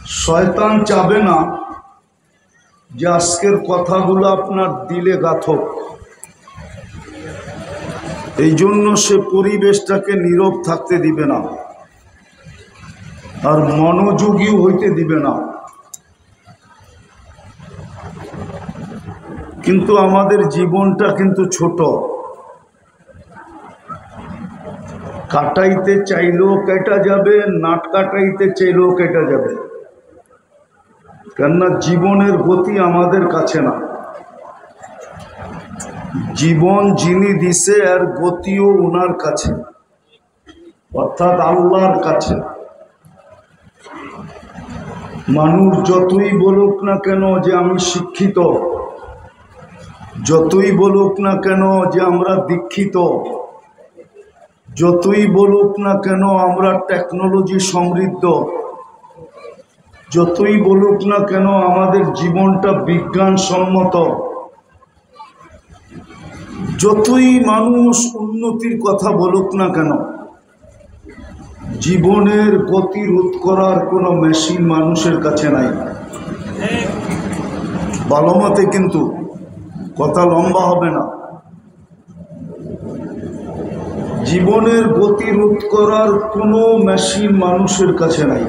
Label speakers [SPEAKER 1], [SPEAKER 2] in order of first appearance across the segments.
[SPEAKER 1] শয়তান চাবে না যে আজকের কথাগুলো আপনার দিলে গাঁথক। এই জন্য সে পরিবেশটাকে নীরব থাকতে দিবে না আর মনোযোগী হইতে দিবে না। কিন্তু আমাদের জীবনটা কিন্তু ছোট, কাটাইতে চাইলেও কেটা যাবে, নাট কাটাইতে চাইলেও কেটা যাবে। কেননা জীবনের গতি আমাদের কাছে না, জীবন যিনি দিছে আর গতিও ওনার কাছে, অর্থাৎ আল্লাহর কাছে। মানুষ যতই বলুক না কেন যে আমি শিক্ষিত, যতই বলুক না কেন যে আমরা দীক্ষিত, যতই বলুক না কেন আমরা টেকনোলজি সমৃদ্ধ, যতই বলুক না কেন আমাদের জীবনটা বিজ্ঞানসম্মত, যতই মানুষ উন্নতির কথা বলুক না কেন, জীবনের গতি রোধ করার কোনো মেশিন মানুষের কাছে নাই। ভালো মতে কিন্তু কথা লম্বা হবে না। জীবনের গতি রোধ করার কোনো মেশিন মানুষের কাছে নাই।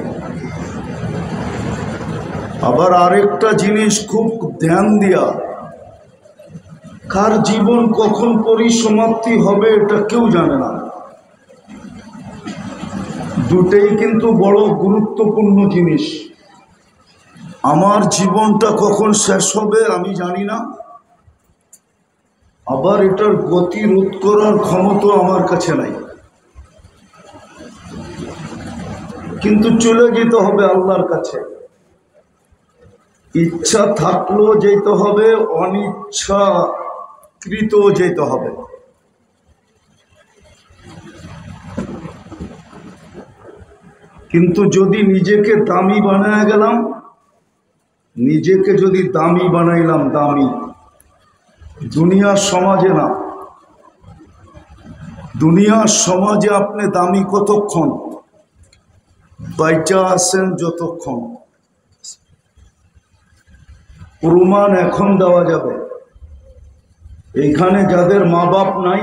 [SPEAKER 1] আবার আরেকটা জিনিস খুব ধ্যান দিয়া, কার জীবন কখন পরিসমাপ্তি হবে এটা কেউ জানে না। দুটেই কিন্তু বড় গুরুত্বপূর্ণ জিনিস। আমার জীবনটা কখন শেষ হবে আমি জানি না, আবার এটার গতি রোধ করার ক্ষমতা আমার কাছে নাই। কিন্তু চলে যেতে হবে আল্লাহর কাছে। ইচ্ছা থাকলেও যেতে হবে, অনিচ্ছাকৃত যেতে হবে। কিন্তু যদি নিজেকে দামি বানায় গেলাম, নিজেকে যদি দামি বানাইলাম, দামি দুনিয়ার সমাজে না, দুনিয়ার সমাজে আপনি দামি কতক্ষণ? বাইচা আছেন যতক্ষণ। প্রমাণ এখন দেওয়া যাবে। এইখানে যাদের মা বাপ নাই,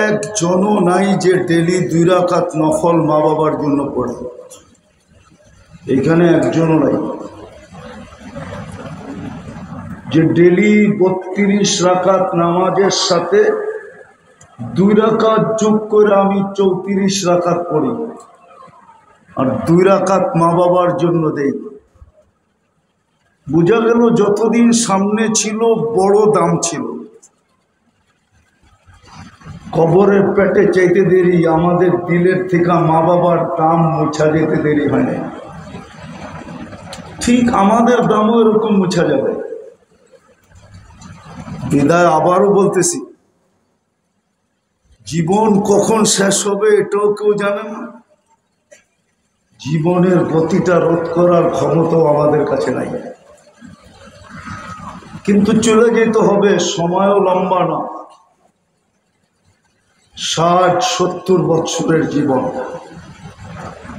[SPEAKER 1] একজনও নাই যে ডেলি 2 রাকাত নফল মা বাবার জন্য পড়ে। এইখানে একজনও নাই যে ডেলি 32 রাকাত নামাজের সাথে 2 রাকাত যোগ করে আমি 34 রাকাত পড়ি আর 2 রাকাত মা বাবার জন্য দেই। বোঝা গেল যতদিন সামনে ছিল বড় দাম ছিল। কবরের পেটে চাইতে দেরি, আমাদের দিলের থেকে মা বাবার দাম মুছা যেতে দেরি হয় না। ঠিক আমাদের দামও এরকম মুছা যাবে। বিদায় আবারও বলতেছি, জীবন কখন শেষ হবে এটাও কেউ জানে না। জীবনের গতিটা রোধ করার ক্ষমতাও আমাদের কাছে নাই। কিন্তু চলে যেতে হবে, সময়ও লম্বা না। 60-70 বছরের জীবন,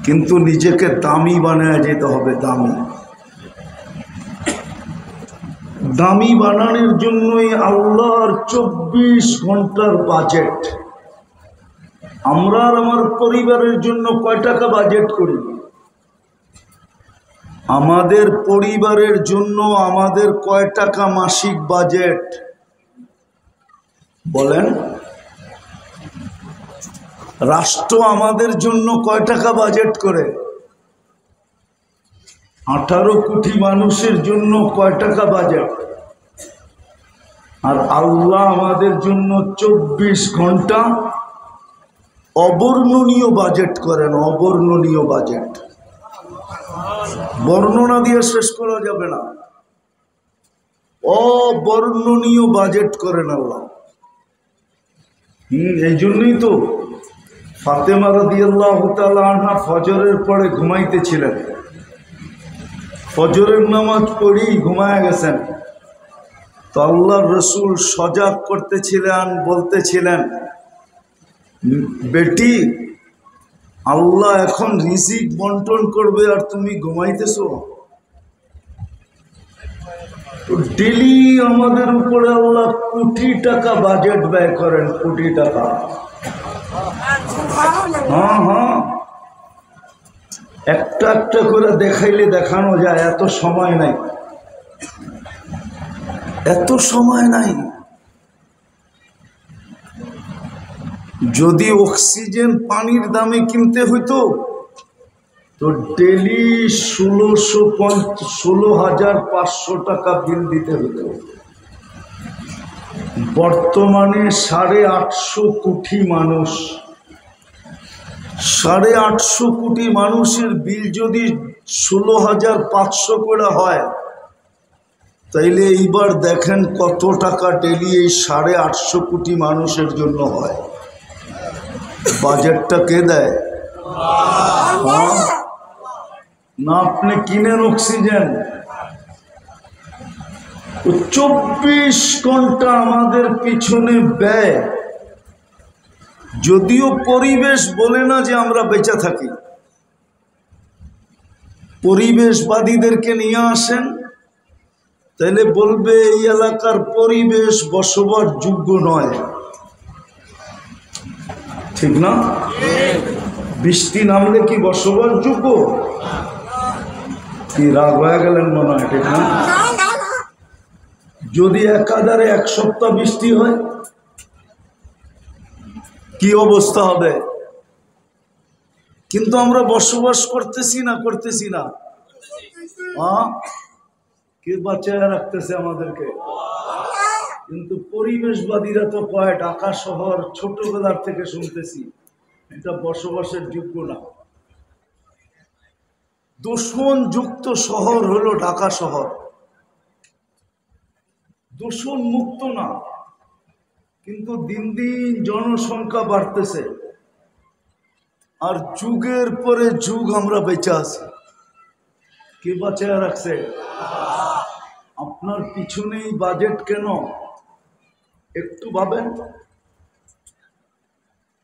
[SPEAKER 1] কিন্তু নিজেকে দামি বানায় যেতে হবে। দামি দামি বানানোর জন্যই আল্লাহর 24 ঘন্টার বাজেট। আমরা আর আমার পরিবারের জন্য কয় টাকা বাজেট করি? আমাদের পরিবারের জন্য আমাদের কয় টাকা মাসিক বাজেট বলেন? রাষ্ট্র আমাদের জন্য কয় টাকা বাজেট করে? 18 কোটি মানুষের জন্য কয় টাকা বাজেট? আর আল্লাহ আমাদের জন্য 24 ঘন্টা অবর্ণনীয় বাজেট করেন। অবর্ণনীয় বাজেট, বর্ণনা দিয়ে শেষ করা যাবে না। অবর্ণনীয় বাজেট করেন আল্লাহ। এই জন্যই তো ফাতেমা রাদিয়াল্লাহু তাআলা আনহা ফজরের পরে ঘুমাইতেছিলেন। ফজরের নামাজ পড়েই ঘুমায় গেছেন। তো আল্লাহর রসুল সজাগ করতেছিলেন, বলতেছিলেন, বেটি আল্লাহ এখন রিজিক বন্টন করবে আর তুমি ঘুমাইতেছো। তো ডেলি আমাদের উপরে আল্লাহ কোটি টাকা বাজেট ব্যয় করেন, কোটি টাকা। হ্যাঁ, একটা একটা করে দেখাইলে দেখানো যায়, এত সময় নাই, এত সময় নাই। যদি অক্সিজেন পানির দামে কিনতে হইতো তো ডেলি 16,500 টাকা বিল দিতে হতো। বর্তমানে 850 কোটি মানুষ, 850 কোটি মানুষের বিল যদি 16,500 করে হয়, তাইলে এইবার দেখেন কত টাকা ডেলি এই 850 কোটি মানুষের জন্য হয়। বাজেটটা কে দেয়? না আপনি কিনেন অক্সিজেন? 24 ঘন্টা আমাদের পিছনে ব্যয়। যদিও পরিবেশ বলে না যে আমরা বেঁচে থাকি, পরিবেশবাদীদেরকে নিয়ে আসেন, তাহলে বলবে এই এলাকার পরিবেশ বসবাস যোগ্য নয়, ঠিক না? বৃষ্টি নামলে কি বসবাস যোগ্য? কি রাগ হয়ে গেলেন মনে হয়, ঠিক না? যদি একাধারে 1 সপ্তাহ বৃষ্টি হয় কি অবস্থা হবে? কিন্তু আমরা বসবাস করতেছি না। কে বাঁচায় রাখতেছে আমাদেরকে? কিন্তু পরিবেশবাদীরা তো কয় ঢাকা শহর ছোটবেলার থেকে শুনতেছি এটা বসবাসের যোগ্য না। দূষণযুক্ত শহর হলো ঢাকা শহর, দূষণ মুক্ত না। কিন্তু দিন দিন জনসংখ্যা বাড়তেছে, আর যুগের পরে যুগ আমরা বেঁচে আছি। কে বাঁচায় রাখছে? আপনার পিছনেই বাজেট কেন একটু ভাবেন।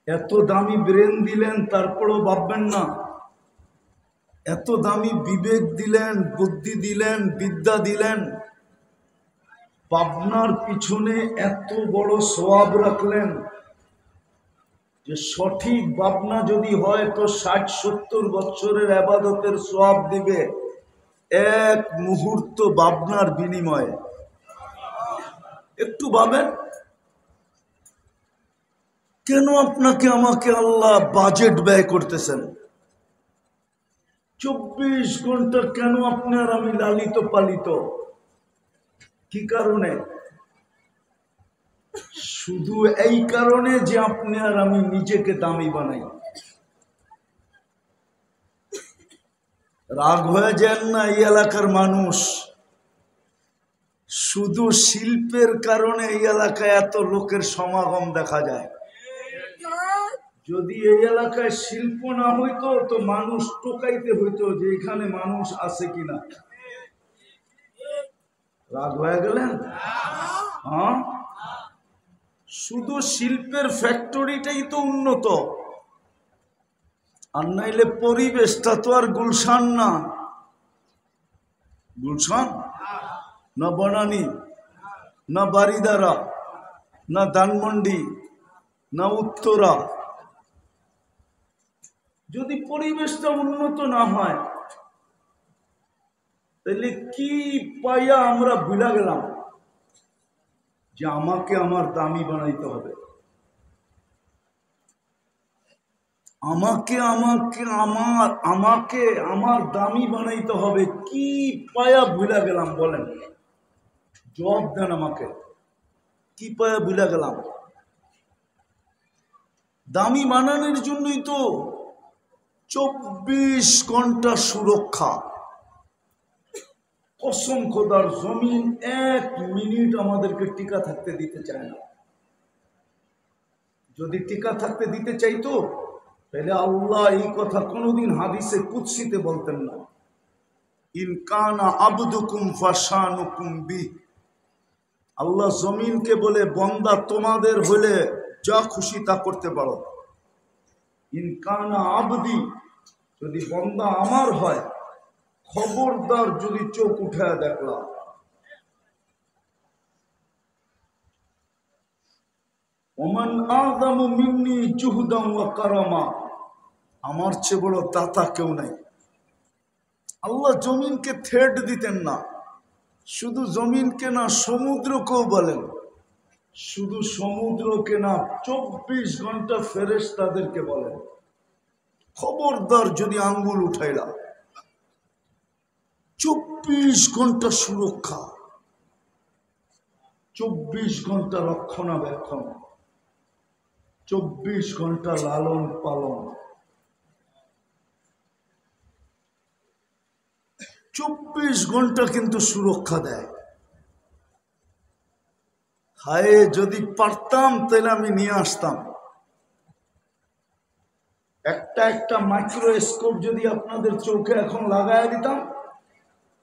[SPEAKER 1] এত দামি ব্রেন দিলেন তারপরেও ভাববেন না, এত দামি বিবেক দিলেন, বুদ্ধি দিলেন, বিদ্যা দিলেন, ভাবনার পিছনে এত বড় সওয়াব রাখলেন যে সঠিক ভাবনা যদি হয় তো 60-70 বছরের ইবাদতের সওয়াব দিবে এক মুহূর্ত ভাবনার বিনিময়ে। একটু ভাবেন, কেন আপনাকে আমাকে আল্লাহ বাজেট ব্যয় করতেছেন? 24 ঘন্টা কেন আপনি আর আমি লালিত পালিত? কি কারণে? শুধু এই কারণে যে আপনি আর আমি নিজেকে দামি বানাই। রাগ হয়ে যান না এই এলাকার মানুষ, শুধু শিল্পের কারণে এই এলাকায় এত লোকের সমাগম দেখা যায়। যদি এই এলাকায় শিল্প না হইতো তো মানুষ টোকাইতে হইতো যে এখানে মানুষ আছে কিনা। রাগ হয়ে গেলেন? হ্যাঁ, শুধু শিল্পের ফ্যাক্টরিটাই তো উন্নত, আর নাইলে পরিবেশটা তো আর গুলশান না। গুলশান না বনানী না বারিদারা না ধানমন্ডি না উত্তরা। যদি পরিবেশটা উন্নত না হয় তাহলে কি পাইয়া আমরা ভুলা গেলাম যে আমাকে আমার দামি বানাইতে হবে, আমাকে আমার দামি বানাইতে হবে। কি পায়া ভুলা গেলাম বলেন? জবাব দেন আমাকে, কি পায়া ভুলা গেলাম? দামি বানানোর জন্যই তো 24 ঘন্টা সুরক্ষা। কসম খোদার, জমিন 1 মিনিট আমাদেরকে টিকা থাকতে দিতে চায় না। যদি টিকা থাকতে দিতে চাইতো তাহলে আল্লাহ এই কথা কোনোদিন হাদিসে কুদসিতে বলতেন না, ইন কানা আবদুকুম ফাশানুকুম বি। আল্লাহ জমিনকে বলে, বন্দা তোমাদের হলে যা খুশি তা করতে পারো, ইনকানা আবদি, যদি বন্দা আমার হয়, খবরদার যদি চোখ উঠায় দেখলাম। ওমান আযমু মিন্নি জুহদান ওয়া কারামা, আমার চেয়ে বড় দাতা কেউ নাই। আল্লাহ জমিনকে থ্রেড দিতেন না, শুধু জমিনকে না সমুদ্রকেও বলেন, শুধু সমুদ্রকে না 24 ঘন্টা ফেরেশতাদেরকে বলেন, খবরদার যদি আঙ্গুল উঠাইলা। 24 ঘন্টা সুরক্ষা, 24 ঘন্টা রক্ষণাবেক্ষণ, 24 ঘন্টা লালন পালন, 24 ঘন্টা কিন্তু সুরক্ষা দেয়। হায় যদি পারতাম তাহলে আমি নিয়ে আসতাম। একটা একটা মাইক্রোস্কোপ যদি আপনাদের চোখে এখন লাগায় দিতাম,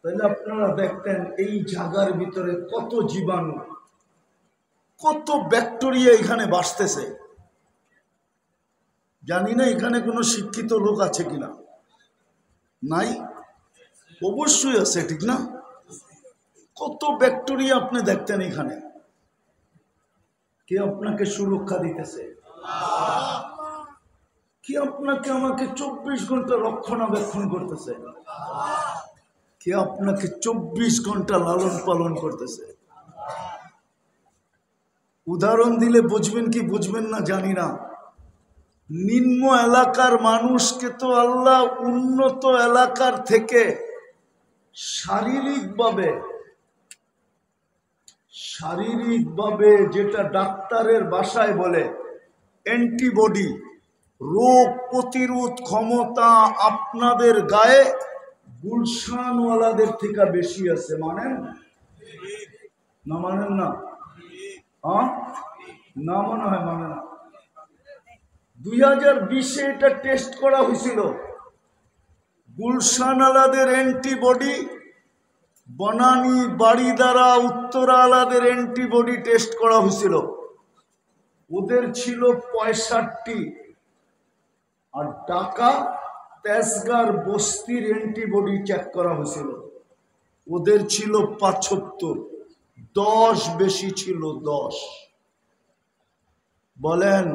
[SPEAKER 1] তাহলে আপনারা দেখতেন এই জায়গার ভিতরে কত জীবাণু, কত ব্যাকটেরিয়া এখানে বাসতেছে। জানি না এখানে কোনো শিক্ষিত লোক আছে কিনা, নাই? অবশ্যই আছে, ঠিক না? কত ব্যাকটেরিয়া আপনি দেখতেন এখানে। কে আপনাকে সুরক্ষা দিতেছে? কে আপনাকে আমাকে 24 ঘন্টা রক্ষণাবেক্ষণ করতেছে? কে আপনাকে 24 ঘন্টা লালন পালন করতেছে? উদাহরণ দিলে বুঝবেন কি বুঝবেন না জানি না। নিম্ন এলাকার মানুষকে তো আল্লাহ উন্নত এলাকার থেকে শারীরিকভাবে যেটা ডাক্তারের ভাষায় বলে অ্যান্টিবডি, রোগ প্রতিরোধ ক্ষমতা আপনাদের গায়ে গুলশানওয়ালাদের থেকে বেশি আছে। মানেন না? মানেন না? না মনে হয় মানে না। 2020-এ এটা টেস্ট করা হয়েছিল। গুলশানওয়ালাদের antibody, Banani বাড়িদারা Uttara আলাদের antibody test করা হয়েছিল। ওদের ছিল 65, আর ঢাকা তেজগাঁর বস্তির অ্যান্টিবডি চেক করা হয়েছিল, ওদের ছিল 75, 10 বেশি ছিল, 10। বলেন,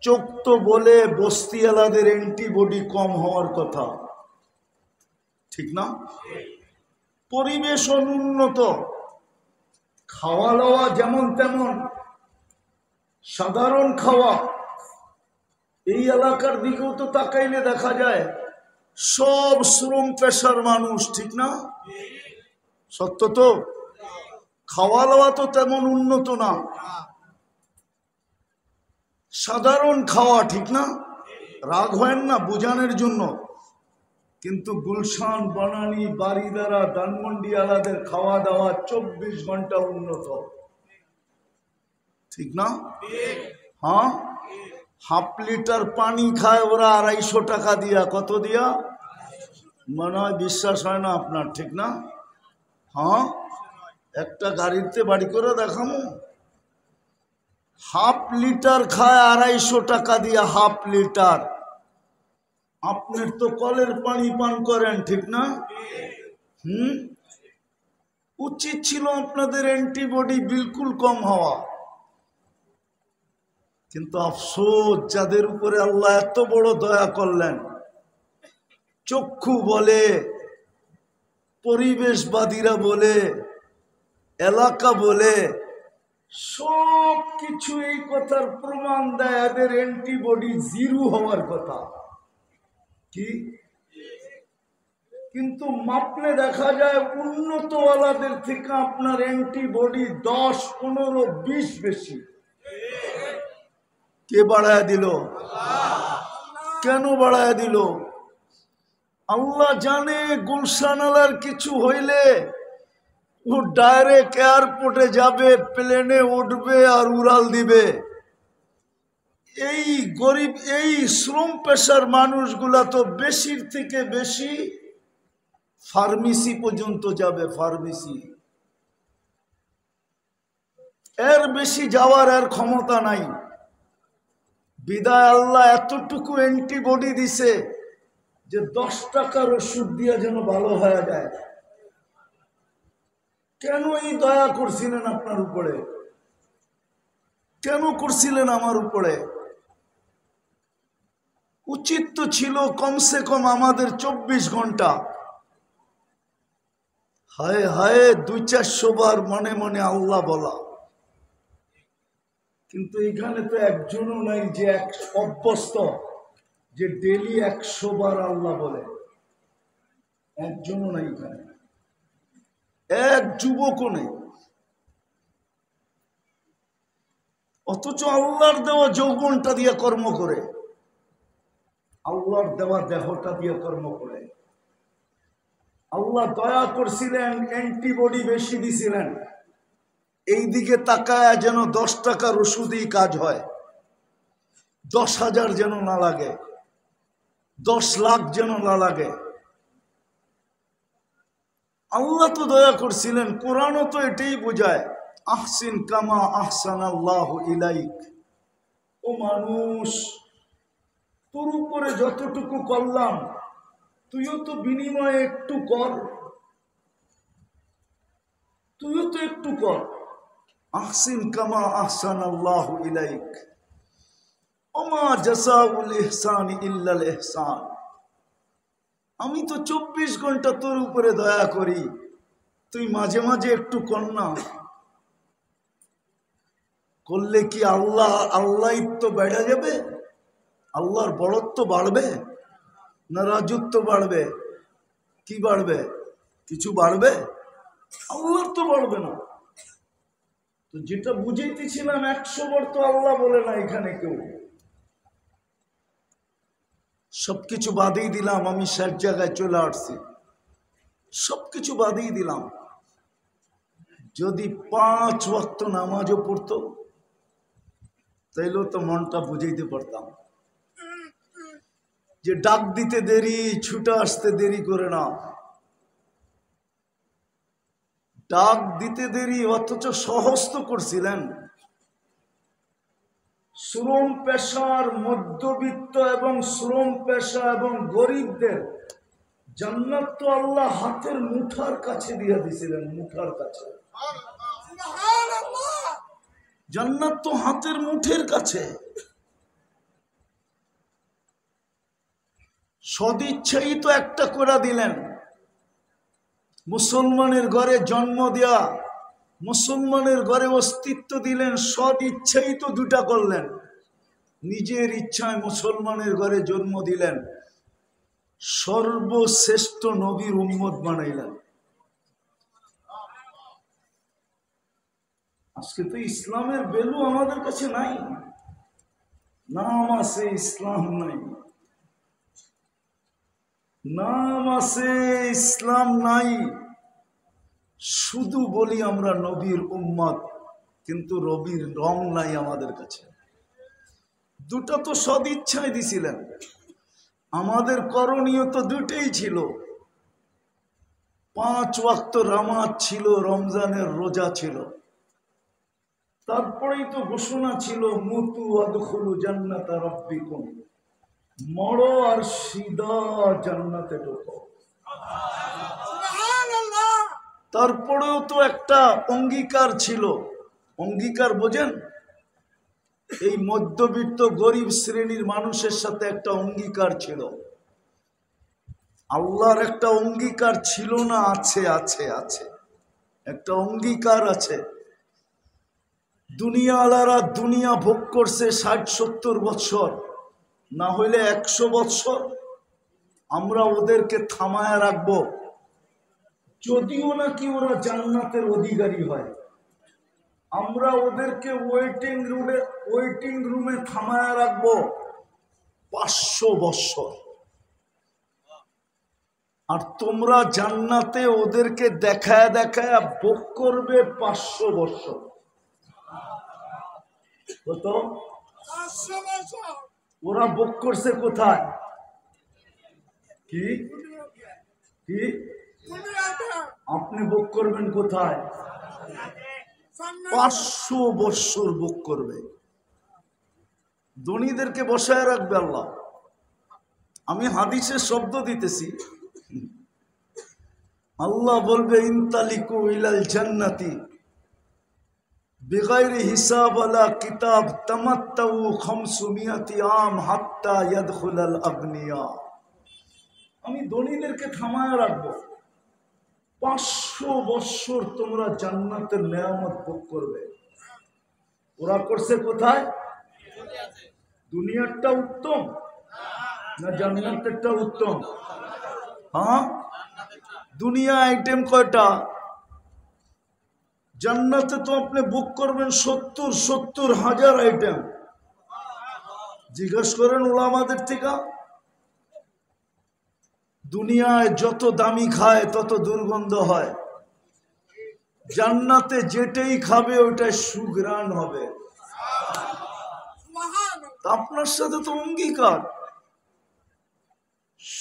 [SPEAKER 1] চোখ তো বলে বস্তিওয়ালাদের অ্যান্টিবডি কম হওয়ার কথা, ঠিক না? পরিবেশ অনুন্নত, খাওয়া দাওয়া যেমন তেমন, সাধারণ খাওয়া। এই এলাকার দিকেও তো তাকাইলে দেখা যায় সব শ্রম পেশার মানুষ, ঠিক না? সত্য তো? খাওয়া দাওয়া তো তেমন উন্নত না, সাধারণ খাওয়া, ঠিক না? রাগ হয় না বোঝানোর জন্য, কিন্তু গুলশান বনানী বাড়িদারা ধানমন্ডি আলাদের খাওয়া দাওয়া 24 ঘন্টা উন্নত, ঠিক না? হ্যাঁ, হাফ লিটার পানি খায় ওরা 250 টাকা দিয়া। কত দিয়া? মনে হয় বিশ্বাস হয় না আপনার, ঠিক না? হ্যাঁ, একটা গাড়িতে বাড়ি করে দেখামো, হাফ লিটার খায় 250 টাকা দিয়া, হাফ লিটার। আপনার তো কলের পানি পান করেন, ঠিক না? উচিত ছিল আপনাদের অ্যান্টিবডি বিলকুল কম হওয়া, কিন্তু আফসোস যাদের উপরে আল্লাহ এত বড় দয়া করলেন, চক্ষু বলে, পরিবেশবাদীরা বলে, এলাকা বলে, সব কিছু এই কথার প্রমাণ দেয় এদের অ্যান্টিবডি 0 হওয়ার কথা। কি? কিন্তু মাপলে দেখা যায় উন্নতওয়ালাদের থেকে আপনার অ্যান্টিবডি 10, 15, 20 বেশি। কে বাড়ায় দিল? কেন বাড়ায় দিল? আল্লাহ জানে গুলশানালার কিছু হইলে ও ডাইরেক্ট এয়ারপোর্টে যাবে, প্লেনে উঠবে আর উড়াল দিবে। এই গরিব, এই শ্রম পেশার মানুষগুলা তো বেশির থেকে বেশি ফার্মেসি পর্যন্ত যাবে, ফার্মেসি। এর বেশি যাওয়ার আর ক্ষমতা নাই। বিদায় আল্লাহ এতটুকু অ্যান্টিবডি দিছে যে 10 টাকার ওষুধ দিয়ে যেন ভালো হয়ে যায়। কেন এই দয়া করছিলেন আপনার উপরে? কেন করছিলেন আমার উপরে? উচিত তো ছিল কমসে কম আমাদের 24 ঘন্টা, হায় হায় 200-400 বার মনে মনে আল্লাহ বলা। কিন্তু এখানে তো একজনও নাই যে অভ্যস্ত যে ডেলি 100 বার আল্লাহ বলে, একজনও নাই এখানে, এক যুবকও নেই। অথচ আল্লাহর দেওয়া যৌবনটা দিয়ে কর্ম করে, আল্লাহর দেওয়া দেহটা দিয়ে কর্ম করে। আল্লাহ দয়া করছিলেন, অ্যান্টিবডি বেশি দিছিলেন। এই দিকে তাকায় যেন 10 টাকার ওষুধই কাজ হয়, 10,000 যেন না লাগে, 10 লাখ যেন না লাগে। আল্লাহ তো দয়া করছিলেন। কোরআনও তো এটাই বোঝায়, আহসিন কামা আহসানাল্লাহু ইলাইক। ও মানুষ, তোর উপরে যতটুকু করলাম তুইও তো বিনিময়ে একটু কর, তুইও তো একটু কর। আহসিন কামা আহসানাল্লাহু ইলাইক ওমা জাযাউল ইহসানি ইল্লাল ইহসান। আমি তো 24 ঘন্টা তোর উপরে দয়া করি, তুই মাঝে মাঝে একটু কর না। করলে কি আল্লাহ তো বেড়ে যাবে? আল্লাহর বড়ত্ব বাড়বে না রাজত্ব বাড়বে? কি বাড়বে? কিছু বাড়বে? আল্লাহর তো বাড়বে না। তো যেটা বুঝাইতেছিলাম 100 বার তো আল্লাহ বলে না এখানে কেউ। সবকিছু বাদই দিলাম, আমি শেষ জায়গায় চলে আসছি। সবকিছু বাদই দিলাম। যদি 5 ওয়াক্ত নামাজও পড়তো তাইলেও তো মনটা বুঝাইতে পারতাম যে ডাক দিতে দেরি, ছুটে আসতে দেরি করে না। ডাক দিতে দেরি, অথচ সহজ তো করছিলেন। শ্রম পেশার মধ্যবিত্ত এবং শ্রম পেশা এবং গরিবদের জান্নাত তো আল্লাহ হাতের মুঠার কাছে দিয়ে দিছিলেন, মুঠার কাছে। জান্নাত তো হাতের মুঠের কাছে। সদিচ্ছাই তো একটা করে দিলেন। মুসলমানের ঘরে জন্ম দেয়া, মুসলমানের ঘরে অস্তিত্ব দিলেন, সদ ইচ্ছাই তো 2টা করলেন। নিজের ইচ্ছায় মুসলমানের ঘরে জন্ম দিলেন, সর্বশ্রেষ্ঠ নবীর উম্মত বানাইলেন। আজকে তো ইসলামের ভ্যালু আমাদের কাছে নাই, নাম আছে ইসলাম নাই, নাম আছে ইসলাম নাই। শুধু বলি আমরা নবীর উম্মত, কিন্তু নবীর রং নাই আমাদের কাছে। 2টা তো সদিচ্ছায় দিছিলেন। আমাদের করণীয় তো 2টাই ছিল। 5 ওয়াক্ত নামাজ ছিল, রমজানের রোজা ছিল। তারপরেই তো ঘোষণা ছিল মুতু আদখুলু জান্নাতা রাব্বিকুম, মরো আর সিধা জান্নাতে ঢোকো। তারপরেও তো একটা অঙ্গীকার ছিল। অঙ্গীকার বোঝেন? এই মধ্যবিত্ত গরিব শ্রেণীর মানুষের সাথে একটা অঙ্গীকার ছিল। আল্লাহর একটা অঙ্গীকার ছিল না? আছে আছে আছে, একটা অঙ্গীকার আছে। দুনিয়াওয়ালারা দুনিয়া ভোগ করছে 60-70 বছর, না হইলে 100 বছর। আমরা ওদেরকে থামায় রাখবো, যদিও নাকি ওরা জান্নাতের অধিকারী হয়। আমরা ওদেরকে ওয়েটিং রুমে থামায় রাখবো 500 বছর। আর তোমরা জান্নাতে ওদেরকে দেখায় দেখায় ভোগ করবে 500 বছর। কত? ওরা ভোগ করছে কোথায়? কি কি আপনি ভোগ করবেন কোথায়? 500 বছর ভোগ করবে। ধনীদেরকে বসায় রাখবে আল্লাহ। আমি হাদিসের শব্দ দিতেছি, আল্লাহ বলবে ইনতালিকু ইলাল জান্নাতি বিগাইরি হিসাব ওয়ালা কিতাব তামাত্তাউ 500 আম হাত্তা ইয়াদখুলাল আগনিয়া। আমি ধনীদেরকে থামায় রাখবো, 500 বৎসর তোমরা জান্নাতের নেয়ামত ভোগ করবে। ওরা করছে কোথায়? দুনিয়ারটা উত্তম না জান্নাতেরটা উত্তম? হ্যাঁ, দুনিয়া আইটেম কয়টা? জান্নাতে তো আপনি বুক করবেন 70,000 আইটেম। জিজ্ঞেস করেন ওলামাদের থেকে। দুনিয়ায় যত দামি খায় তত দুর্গন্ধ হয়, জান্নাতে যেটাই খাবে ওইটাই সুঘ্রাণ হবে। আপনার সাথে তো অঙ্গীকার।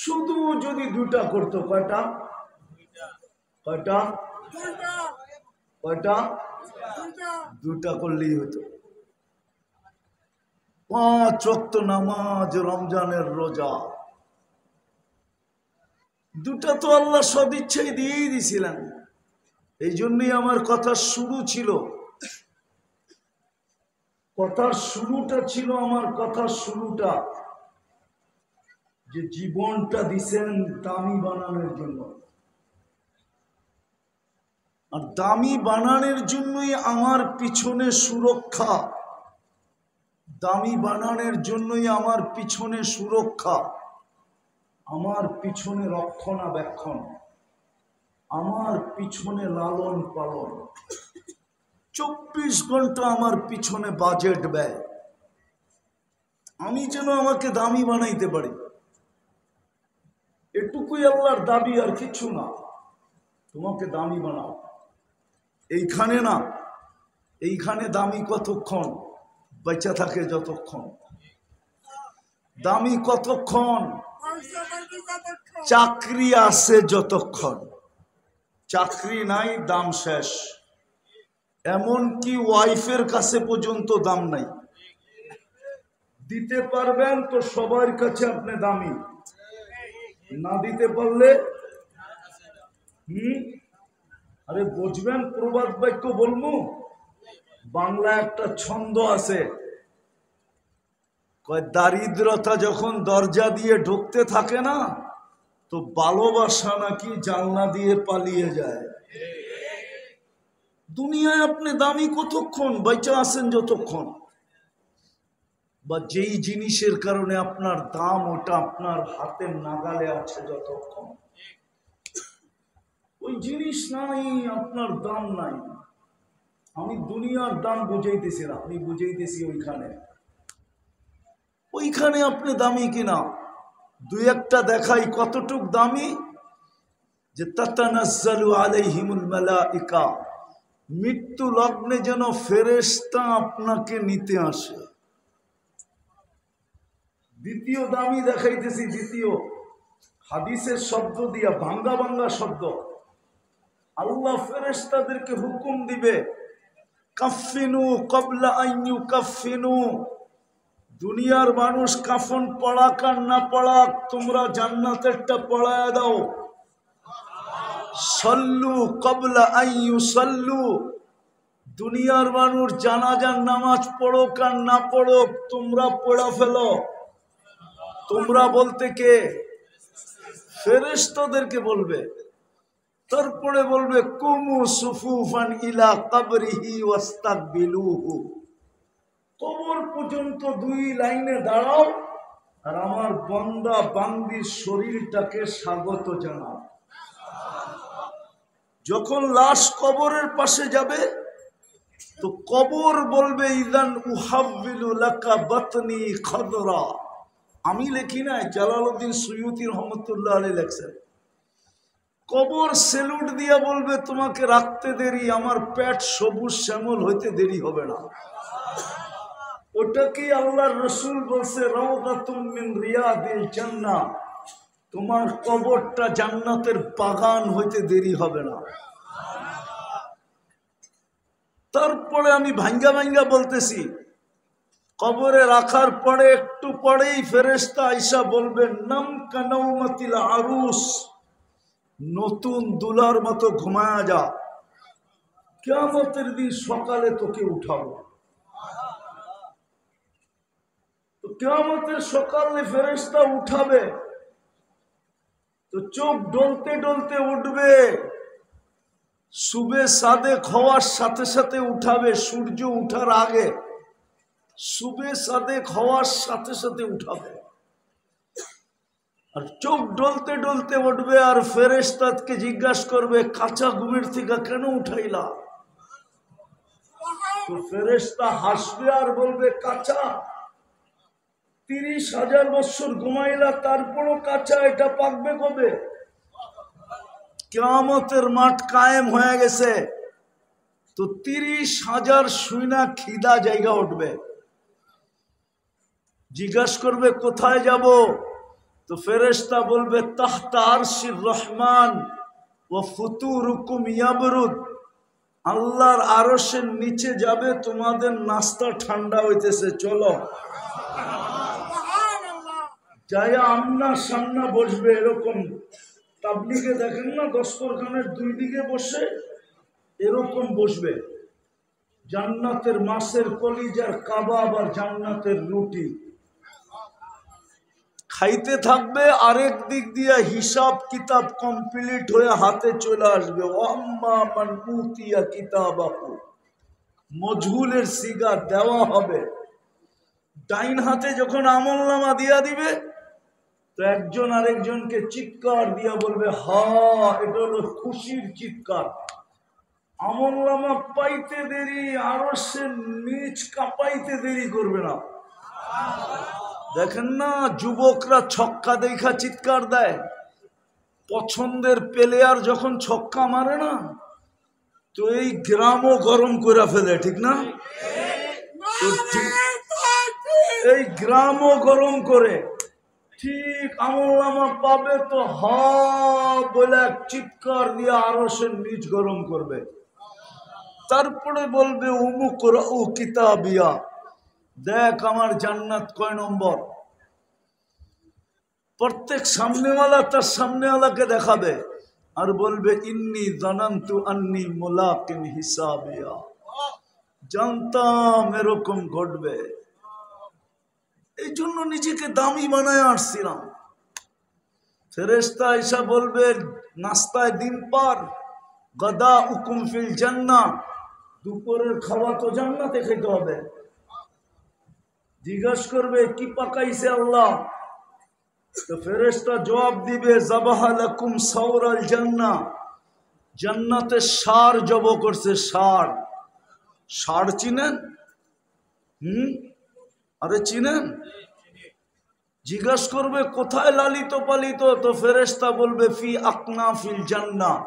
[SPEAKER 1] শুধু যদি দুটা করতো, কয়টা কয়টা কয়টা? দুটা করলেই হতো। 5 ওয়াক্ত নামাজ, রমজানের রোজা, দুটা তো আল্লাহ সদিচ্ছাই দিয়েই দিছিলেন। এই জন্যই আমার কথার শুরু ছিল, কথার শুরুটা ছিল, আমার কথার শুরুটা যে জীবনটা দিছেন দামি বানানোর জন্য। আর দামি বানানোর জন্যই আমার পিছনে সুরক্ষা, দামি বানানোর জন্যই আমার পিছনে সুরক্ষা, আমার পিছনে রক্ষণাবেক্ষণ, আমার পিছনে লালন পালন, 24 ঘন্টা আমার পিছনে বাজেট ব্যয়। আমি যেন আমাকে দামি বানাইতে পারি, এটুকুই আল্লাহর দাবি, আর কিছু না। তোমাকে দামি বানাও। এইখানে না, এইখানে দামি কতক্ষণ? বেঁচে থাকে যতক্ষণ। দামি কতক্ষণ? চাকরি আছে যতক্ষণ। চাকরি নাই, দাম শেষ। এমনকি ওয়াইফের কাছে পর্যন্ত দাম নাই। দিতে পারবেন তো সবার কাছে আপনি দামি, না দিতে পারলে আরে বুঝবেন। প্রবাদ বাক্য বলবো, বাংলা একটা ছন্দ আছে, কয় দারিদ্রতা যখন দরজা দিয়ে ঢুকতে থাকে না, তো ভালোবাসা নাকি জানলা দিয়ে পালিয়ে যায়। দুনিয়ায় আপনি দামি কতক্ষণ? বেঁচে আছেন যতক্ষণ, বা যেই জিনিসের কারণে আপনার দাম, ওটা আপনার হাতের নাগালে আছে যতক্ষণ। ওই জিনিস নাই, আপনার দাম নাই। আমি দুনিয়ার দাম বুঝাইতেছি না, আমি বুঝাইতেছি ওইখানে আপনি দামি কিনা। দুই একটা দেখাই কতটুক দামি, যে তাতানাজ্জালু আলাইহিমুল মালাইকা, মৃত্যু লগ্নে যেন ফেরেশতা আপনাকে নিতে আসে। দ্বিতীয় দামি দেখাইতেছি, দ্বিতীয় হাদিসের শব্দ দিয়া, ভাঙ্গা ভাঙ্গা শব্দ। আল্লাহ ফেরেশতাদেরকে হুকুম দিবে, কাফিনু ক্বাবলা আন ইউকাফিনু। দুনিয়ার মানুষ কাফন পড়াক আর না পড়াক, তোমরা জান্নাতেরটা পড়ায় দাও। সাল্লু ক্বাবলা আন ইউসাল্লু। দুনিয়ার মানুষ জানাজার নামাজ পড়ুক আর না পড়ুক, তোমরা পড়া ফেলো। তোমরা বলতে কে? ফেরেশতাদেরকে বলবে। তারপরে বলবে কুমু সুফুফান ইলা কবরিহি ওয়াস্তাকবিলুহু। কবর পর্যন্ত 2 লাইনে দাঁড়াও আর আমার বান্দা বান্দির শরীরটাকে স্বাগত জানাও। যখন লাশ কবরের পাশে যাবে, তো কবর বলবে ইদান উহাব্বিলু লাকা বাতনি খাদরা। আমি লিখি নাই, জালালউদ্দিন সুয়ুতি রহমতুল্লাহ আলাইহি লেখছেন। কবর সেলুট দিয়া বলবে তোমাকে রাখতে দেরি, আমার পেট সবুজ শ্যামল হইতে দেরি হবে না। ওটাকে আল্লাহর রসুল বলছে রাউদাতুম মিন রিয়াদিল জান্নাহ, তোমার কবরটা জান্নাতের বাগান হইতে দেরি হবে না। তারপরে আমি ভাঙ্গা ভাঙ্গা বলতেছি, কবরে রাখার পরে একটু পরেই ফেরেশতা আইসা বলবেন নাম কানাউমাতিল আরুস, নতুন দুলার মতো ঘুমায়া যা, কিয়ামতের দিন সকালে তোকে উঠাবো। তো কিয়ামতের সকালে ফেরেশতা উঠাবে, তো চোখ ডলতে ডলতে উঠবে, সুবে সাদেক হওয়ার সাথে সাথে উঠাবে, সূর্য উঠার আগে সুবে সাদেক হওয়ার সাথে সাথে উঠাবে। আর চোখ ডলতে ডলতে উঠবে, আর ফেরেশতাকে জিজ্ঞাসা করবে কাঁচা ঘুমের থেকে কেন উঠাইলা? তো ফেরেশতা হাসবে আর বলবে কাঁচা 30,000 বছর ঘুমাইলা, তারপরও কাঁচা, এটা পাকবে কবে? কিয়ামতের মাঠ কায়েম হয়ে গেছে। তো 30,000 শুইনা খিদা জায়গা উঠবে, জিজ্ঞাসা করবে কোথায় যাব? তো ফেরেশতা বলবে তাহতা আরশির রহমান ওয়া ফুতুরুকুম ইয়াবরুদ, আল্লাহর আরশের নিচে যাবে, তোমাদের নাস্তা ঠান্ডা হইতেছে, চলো। যাই আমনা সামনা বসবে, এরকম তাবলিগে দেখেন না দস্তরখানের দুই দিকে বসে, এরকম বসবে। জান্নাতের মাছের কলিজার কাবাব আর জান্নাতের রুটি খাইতে থাকবে, আরেক দিক দিয়ে হিসাব কিতাব কমপ্লিট হয়ে হাতে চলে আসবে। ওয়াম্মা মান উতিয়া কিতাবাহু, মজহুলের সিগা দেওয়া হবে। ডাইন হাতে যখন আমলনামা দিয়া দিবে, তো একজন আরেকজনকে চিৎকার দিয়া বলবে হা, এটা হলো খুশির চিৎকার। আমলনামা পাইতে দেরি, আরো সে নিচ কাঁপাইতে দেরি করবে না। দেখেন না যুবকরা ছক্কা দেখা চিৎকার দেয়, পছন্দের প্লেয়ার যখন ছক্কা মারে না, তো এই গ্রামও গরম করে ফেলে, ঠিক না? এই গ্রামও গরম করে, ঠিক আমলনামা পাবে তো হা বলে চিৎকার দিয়ে আরো সে নিচ গরম করবে। তারপরে বলবে উমুক রাউ কিতাবিয়া, দেখ আমার জান্নাত কয় নম্বর। প্রত্যেক সামনেওয়ালা তার সামনেওয়ালাকে দেখাবে আর বলবে ইন্নী জানান্তু আন্নী মুলাকিন হিসাবিয়া, জানতাম এরকম ঘটবে, এই জন্য নিজেকে দামি বানায় আসছিলাম। ফেরেশতা এসা বলবে নাস্তায় দিন পার, গদা উকুম ফিল জান্নাহ, দুপুরের খাওয়া তো জান্নাতে খেতে হবে। জিজ্ঞাসা করবে কি পাকাইছে আল্লাহ? তো ফেরেশতা জবাব দিবে যাবাহা লাকুম সাওরাল জান্নাহ, জান্নাতে ষাঁড় জব করছে। ষাঁড়, ষাঁড় চিনেন? আরে চিনেন? জিজ্ঞাসা করবে কোথায় লালিত পালিত? তো ফেরেশতা বলবে ফি আকনাফিল জান্নাহ,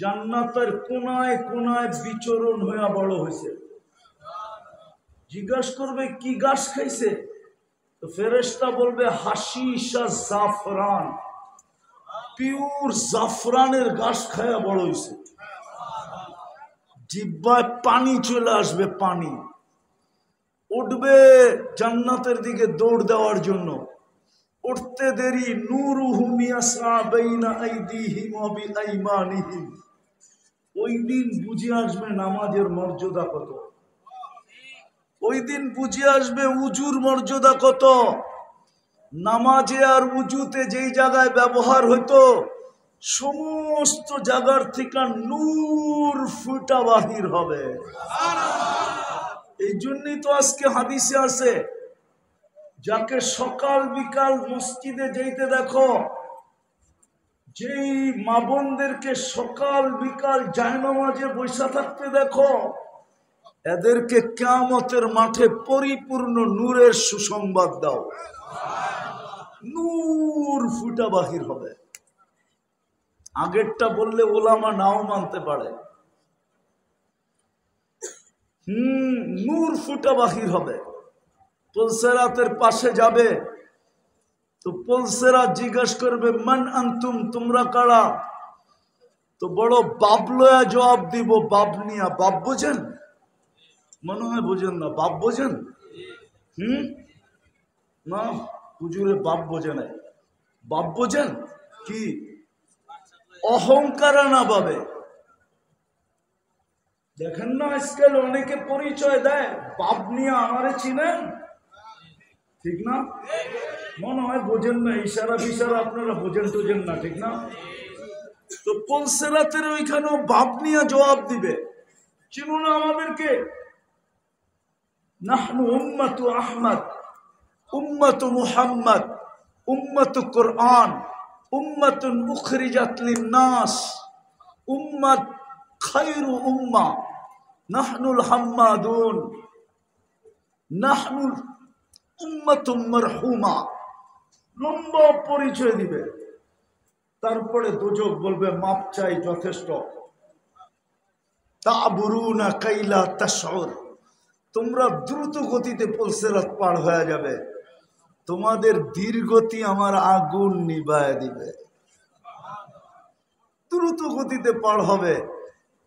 [SPEAKER 1] জান্নাতের কোনায় কোনায় বিচরণ হয়ে বড় হয়েছে। জিজ্ঞাসা করবে কি গাছ খাইছে? তো ফেরেশতা বলবে হাশিশা জাফরান, পিওর জাফরানের গাছ খায়া বড় হয়েছে। জিহ্বায় পানি চলে আসবে, পানি উঠবে জান্নাতের দিকে দৌড় দেওয়ার জন্য। উঠতে দেরি নূরুহুম ইয়াসআ বাইনা আইদিহিম ওয়া বিআইমানিহিম, ওই দিন বুঝে আসবে নামাজের মর্যাদা কত, ওই দিন বুঝে আসবে উজুর মর্যাদা কত। নামাজে আর উজুতে যেই জায়গায় ব্যবহার হতো, সমস্ত জায়গার থেকে নূর ফুটা বাহির হবে। এই জন্যই তো আজকে হাদিসে আছে, যাকে সকাল বিকাল মসজিদে যেতে দেখো, যেই মা বোনদেরকে সকাল বিকাল জায়নামাজে বসে থাকতে দেখো, এদেরকে কিয়ামতের মাঠে পরিপূর্ণ নূরের সুসংবাদ দাও, নূর ফুটা বাহির হবে। আগেরটা বললে ওলামা নাও মানতে পারে। নূর ফুটা বাহির হবে। পুলসেরাতের পাশে যাবে, তো পুলসেরাত জিজ্ঞাসা করবে মান আনতুম, তোমরা কারা? তো বড় বাবলয়া জবাব দিব, বাবনিয়া। বাপ বোঝেন? মনে হয় বোঝেন না। বাপ বোঝেন? না, হুজুরে বাপ বোঝে নাই। বাপ বোঝেন কি? অহংকার না ভাবে। দেখেন না আজকাল অনেকে পরিচয় দেয় বাপ নিয়ে, আমারে চিনেন, ঠিক না? মনে হয় বোঝেন না, ইশারা বিশারা আপনারা বোঝেন টোঝেন না, ঠিক না? তো পলসেরাতের ওইখানেও বাপ নিয়ে জবাব দিবে, চিনো না আমাদেরকে? নাহনু উম্মাতু আহমদ, উম্মাতু মুহাম্মদ, উম্মাতু কুরআন, উম্মাতুন উখরিজাত লিন-নাস, উম্মাত খায়রু উম্মাহ, নাহনুল হাম্মাদুন, নাহনুল উম্মাতুম মারহুমা। লম্বা পরিচয় দিবে। তারপরে দোজক বলবে মাপ চাই, যথেষ্ট। তা'বুরুনা কাইলা তাশউর, তোমরা দ্রুত গতিতে পুলসিরাত পার হয়ে যাবে, তোমাদের ধীর গতি আমার আগুন নিভায় দিবে। দ্রুত গতিতে পার হবে,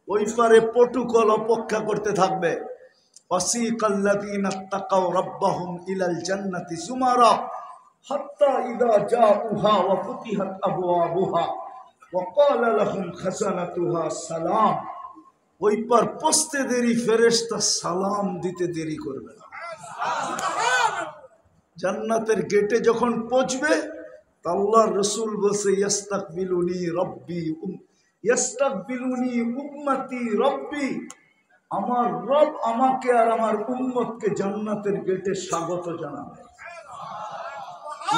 [SPEAKER 1] ওই পারে পটুকল অপেক্ষা করতে থাকবে। ওয়াসিকাল্লাযীনা তাকাউ রাব্বাহুম ইলাল জান্নাতি যুমারা হাত্তা ইযা জাউহা ওয়া ফুতিহাত আবওয়াবুহা ওয়া ক্বালা লাহুম খাযানাতুহা সালাম। ওই পার পৌঁছতে দেরি, ফেরেশতা সালাম দিতে দেরি করবে না। জান্নাতের গেটে যখন পৌঁছবে, আল্লাহর রাসূল বলছে ইস্তাকবিলুনি রব্বি, ইস্তাকবিলুনি উম্মতি রব্বি, আমার রব আমাকে আর আমার উম্মতকে জান্নাতের গেটে স্বাগত জানাবে।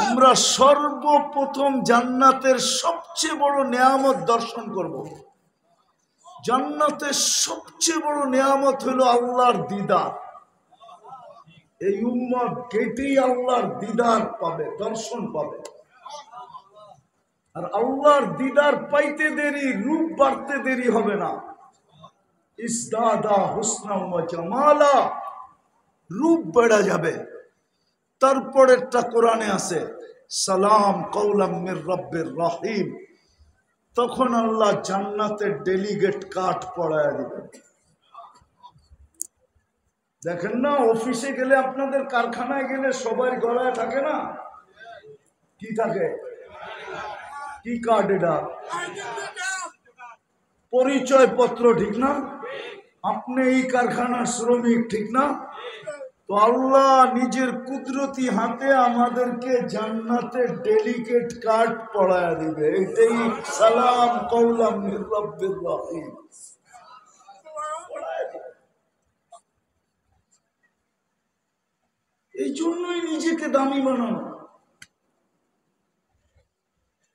[SPEAKER 1] আমরা সর্বপ্রথম জান্নাতের সবচেয়ে বড় নেয়ামত দর্শন করব। জান্নাতের সবচেয়ে বড় নেয়ামত হলো আল্লাহর দিদার। এই উম্মত গেটেই আল্লাহর দিদার পাবে, দর্শন পাবে। আর আল্লাহর দিদার পাইতে দেরি, রূপ বাড়তে দেরি হবে না। ইসদাদা হুসনা ওয়া জামালা, রূপ বেড়ে যাবে। তারপরেরটা কোরআনে আছে, সালাম কওলাম মির রব্বির রহিম। তখন আল্লাহ জান্নাতের ডেলিগেট কার্ড পড়ায় দিবেন। দেখেন না, অফিসে গেলে, আপনাদের কারখানায় গেলে সবার গলায় থাকে না, কি থাকে? কি কার্ড? এটা পরিচয় পত্র, ঠিক না? আপনি এই কারখানার শ্রমিক, ঠিক না? তো আল্লাহ নিজের কুদরতি হাতে আমাদেরকে জান্নাতের ডেলিগেট কার্ড পড়ায় দিবে। এটাই সালাম কওলাম মির রব্বির রহিম। এই জন্যই নিজেকে দামি বানানো,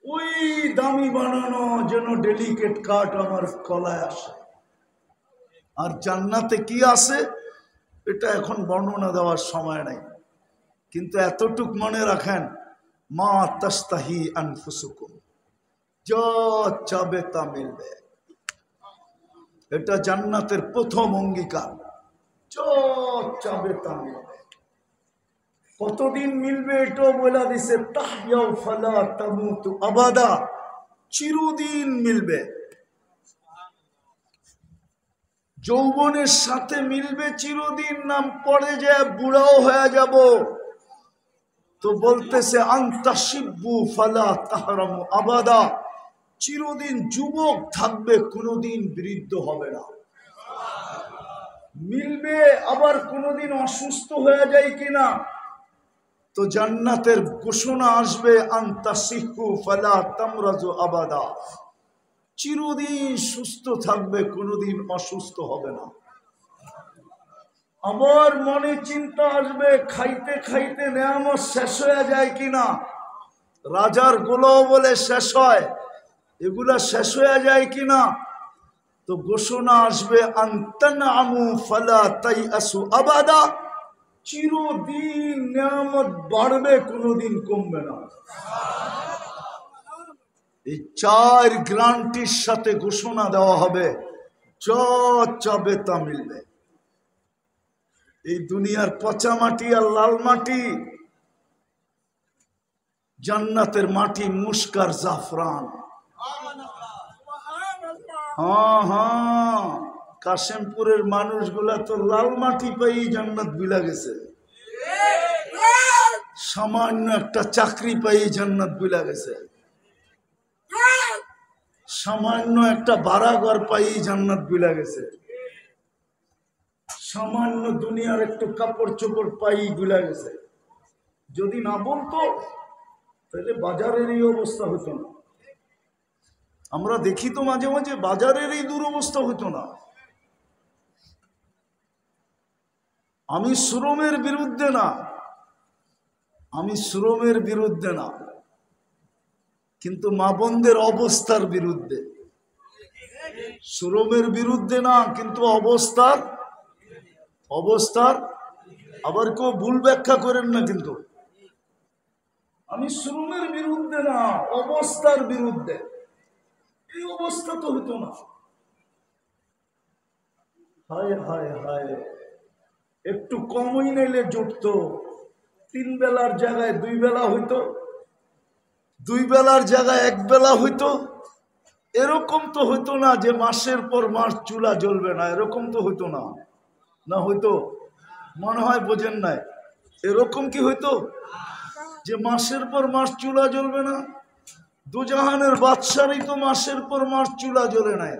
[SPEAKER 1] ওই দামি বানানো যেন ডেলিগেট কার্ড আমার গলায় আসে। আর জান্নাতে কি আছে এটা এখন বর্ণনা দেওয়ার সময় নাই, কিন্তু এতটুক মনে রাখেন, মা তাস্তাহি আনফুসুকুম, যা চাবে তা মিলবে। এটা জান্নাতের প্রথম অঙ্গীকার, যা চাবে তা মিলবে। কতদিন মিলবে এটাও বলে দিছে, তাহইয়াউ ফালা তামুতু আবাদা, চিরদিন মিলবে। যৌবনের সাথে মিলবে চিরদিন, নাম পড়ে যায় বুড়াও হয়ে যাব। তো বলতেছে আনতা শিব্বু ফালা তাহরামু আবাদা, চিরদিন যুবক থাকবে, কোনোদিন বৃদ্ধ হবে না। মিলবে, আবার কোনোদিন অসুস্থ হয়ে যায় কিনা, তো জান্নাতের ঘোষণা আসবে আনতা সিহু ফালা তামরাজু আবাদা, চিরদিন সুস্থ থাকবে, কোনোদিন অসুস্থ হবে না। আবার মনে চিন্তা আসবে, খাইতে খাইতে নেয়ামত শেষ হয়ে যায় কিনা, রাজার গোলাও বলে শেষ হয়, এগুলা শেষ হয়ে যায় কিনা, তো ঘোষণা আসবে আনতানআমু ফালা তাইআসু আবাদা, চিরদিন নেয়ামত বাড়বে, কোনোদিন কমবে না। এই চার গ্যারান্টির সাথে ঘোষণা দেওয়া হবে, যা চাবে তা মিলবে। এই দুনিয়ার পচা মাটি আর লাল মাটি, জান্নাতের মাটি মুস্কার জাফরান। হ্যাঁ, কাশেমপুরের মানুষগুলা তো লাল মাটি পাই জান্নাত বিলা গেছে। সামান্য একটা চাকরি পাই জান্নাত ভুলা গেছে, সামান্য একটা বাড়াঘর পাই জান্নাত ভুলা গেছে, সামান্য দুনিয়ার একটু কাপড় চোপড় পাই ভুলা গেছে। যদি না বলতো তাহলে বাজারের এই অবস্থা হতো না। আমরা দেখি তো মাঝে মাঝে বাজারের এই দুরবস্থা হতো না। আমি শ্রমের বিরুদ্ধে না, আমি শ্রমের বিরুদ্ধে না, কিন্তু মা বোনদের অবস্থার বিরুদ্ধে। শ্রমের বিরুদ্ধে না, কিন্তু অবস্থার আবার কেউ ভুল ব্যাখ্যা করেন না, কিন্তু আমি শ্রমের বিরুদ্ধে না, অবস্থার বিরুদ্ধে। এই অবস্থা তো হতো না। হায় হায় হায়, একটু কমই নাইলে জুটতো, 3 বেলার জায়গায় 2 বেলা হইতো, 2 বেলার জায়গায় 1 বেলা হইতো। এরকম তো হইতো না যে মাসের পর মাস চুলা জ্বলবে না, এরকম তো হইতো না। না হইতো? মনে হয় বোঝেন নাই। এরকম কি হইতো যে মাসের পর মাস চুলা জ্বলবে না? দুজাহানের বাদশারই তো মাসের পর মাস চুলা জ্বলে নাই,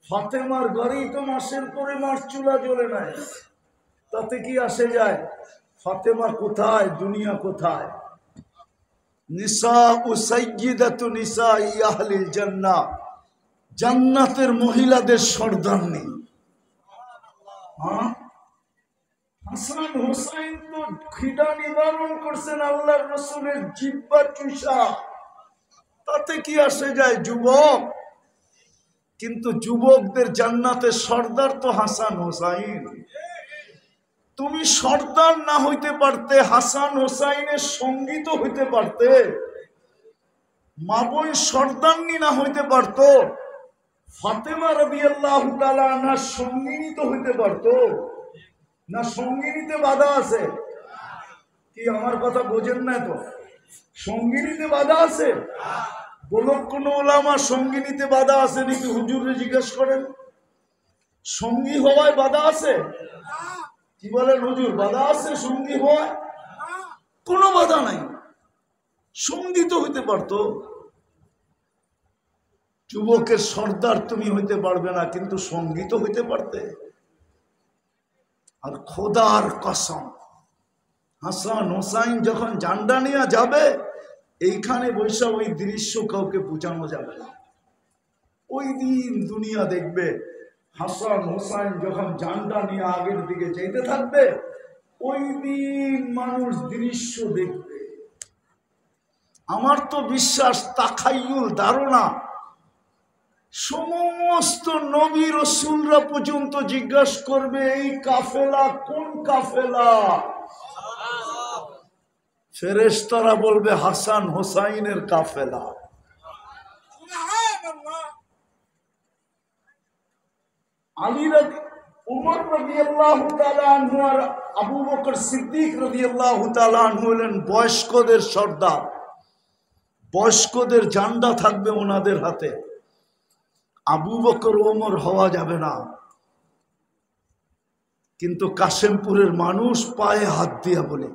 [SPEAKER 1] ফাতেমার ঘরেই তো মাসের পরে মাস চুলা জ্বলে নাই। তাতে কি আসে যায়? ফাতেমা কোথায়, দুনিয়া কোথায়? নিসাউ সাইয়্যিদাতু নিসাই আহলিল জান্নাহ, জান্নাতের মহিলাদের সর্দারনি। হাসান হোসাইন তো খিদা নিবারণ করছেন আল্লাহর রাসূলের জিহ্বা চুষা। তাতে কি আসে যায় যুবক? কিন্তু যুবকদের জান্নাতের সর্দার তো হাসান হোসাইন। তুমি সর্দার না হইতে পারতে, হাসান হোসাইনের সঙ্গী তো হইতে পারতে। মা বোন সর্দারনি না হইতে পারত, ফাতেমা রাদিয়াল্লাহু তাআলা আনহার সঙ্গিনী তো হইতে পারত না? সঙ্গিনীতে বাধা আছে কি? আমার কথা বোঝেন না তো? সঙ্গিনীতে বাধা আছে? বলুন কোন ওলামা সঙ্গিনীতে বাধা আছে নাকি? হুজুরে জিজ্ঞেস করেন। সঙ্গী হওয়ায় বাধা আছে? কি বলেন হুজুর, বাধা আছে সঙ্গী হওয়ায়? কোনো বাধা নাই, সঙ্গী তো হইতে পারতো। যুবকের সর্দার তুমি হইতে পারবে না, কিন্তু সঙ্গী তো হইতে পারতে। আর খোদার কসম, হাসান হোসাইন যখন জান্ডা নিয়ে যাবে, এইখানে বৈশা ওই দৃশ্য কাউকে বোঝানো যাবে না। ওই দিন দুনিয়া দেখবে হাসান হোসাইন যখন জান্ডা নিয়ে আগের দিকে যেতে থাকবে, ওই দিন মানুষ দৃশ্য দেখবে। আমার তো বিশ্বাস, তাখাইয়ুল, ধারণা, সমস্ত নবী রাসূলরা পর্যন্ত জিজ্ঞাসা করবে এই কাফেলা কোন কাফেলা? ফেরেশতারা বলবে হাসান হোসাইনের কাফেলা। আলী উমর রাদিয়াল্লাহু তাআলা আনহু আর আবু বকর সিদ্দিক রাদিয়াল্লাহু তাআলা আনহু হলেন বয়স্কদের সর্দার। বয়স্কদের ঝান্ডা থাকবে ওনাদের হাতে। আবু বকর ওমর হওয়া যাবে না, কিন্তু কাশেমপুরের মানুষ পায়ে হাত দিয়া বলে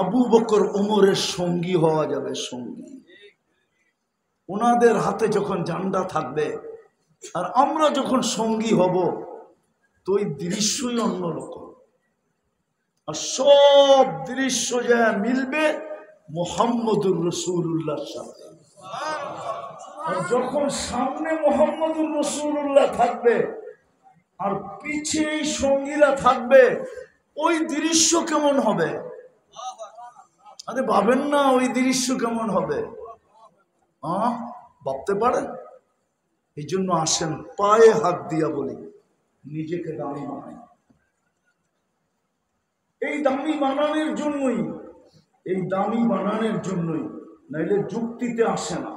[SPEAKER 1] আবু বকর ওমরের সঙ্গী হওয়া যাবে, সঙ্গী। ওনাদের হাতে যখন ঝান্ডা থাকবে আর আমরা যখন সঙ্গী হব, তো ওই দৃশ্যই অন্যরকম। আর সব দৃশ্য যা মিলবে মুহাম্মদুর রাসূলুল্লাহর সাথে। আর যখন সামনে মুহাম্মদুর রাসূলুল্লাহ থাকবে আর পিছিয়ে সঙ্গীরা থাকবে, ওই দৃশ্য কেমন হবে? আরে ভাবেন না ওই দৃশ্য কেমন হবে? ভাবতে পারেন? এই জন্য আসেন পায়ে হাত দিয়া বলি, নিজেকে দামি বানাই। এই দামি বানানোর জন্যই, এই দামি বানানোর জন্যই, নাইলে যুক্তিতে আসে না।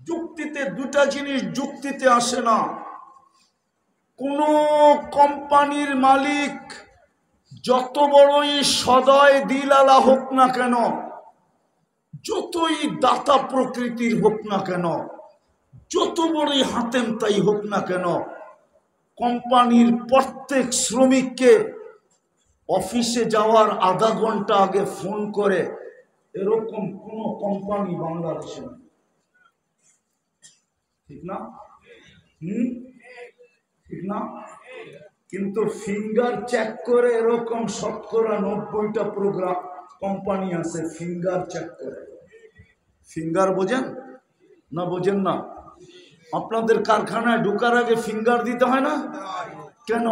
[SPEAKER 1] যুক্তিতে দুটা জিনিস যুক্তিতে আসে না। কোন কোম্পানির মালিক যত বড়ই সদয় দিলালা হোক না কেন, যতই দাতা প্রকৃতির হোক না কেন, যত বড়ই হাতেম তাই হোক না কেন, কোম্পানির প্রত্যেক শ্রমিককে অফিসে যাওয়ার আধা ঘন্টা আগে ফোন করে, এরকম কোন কোম্পানি বাংলাদেশে নেই, ঠিক না? ঠিক না? কিন্তু ফিঙ্গার চেক করে এরকম শতকরা 90টা প্রোগ্রাম কোম্পানি আছে ফিঙ্গার চেক করে। ফিঙ্গার বোঝেন না? বোঝেন না? আপনাদের কারখানায় ঢোকার আগে ফিঙ্গার দিতে হয় না কেন?